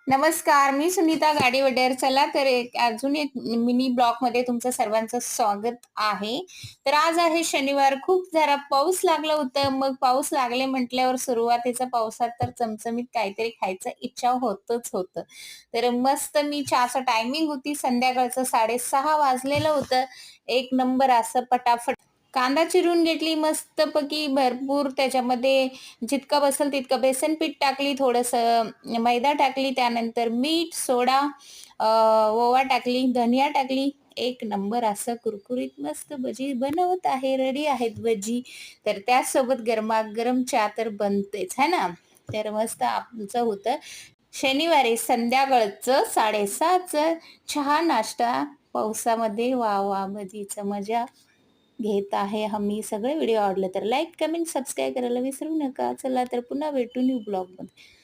नमस्कार, मी सुनीता गाडीवडेर. चला तर अजून एक मिनी ब्लॉगमध्ये तुमचं सर्वांचं स्वागत आहे. तर आज आहे शनिवार. खूप जरा पाऊस लागलं होतं. मग पाऊस लागले म्हटल्यावर सुरुवातीचा पावसात तर चमचमीत काहीतरी खायचं इच्छा होतच होतं. तर मस्त मी चहाचं टायमिंग होती संध्याकाळचं 6:30 वाजलेलं होतं. एक नंबर असं पटापट कांदा चिरून घेतली मस्तपैकी भरपूर त्याच्यामध्ये जितकं बसेल तितकं बेसन पीठ टाकली, थोडंसं मैदा टाकली, त्यानंतर मीठ, सोडा, अ, ओवा टाकली, धनिया टाकली. एक नंबर असं कुरकुरीत मस्त भजी बनवत आहे. रेडी आहेत भजी. तर त्याचसोबत गरमागरम चहा तर बनतेच है ना. तर मस्त आमचं होतं शनिवारी संध्याकाळचं 6:30चं चहा नाश्ता पावसामध्ये. वाह! वाह! भजीचं मजा घेत आहे आम्ही. सगळे व्हिडिओ आवडले तर लाईक, कमेंट, सबस्क्राईब करायला विसरू नका. चला तर पुन्हा भेटू न्यू ब्लॉगमध्ये.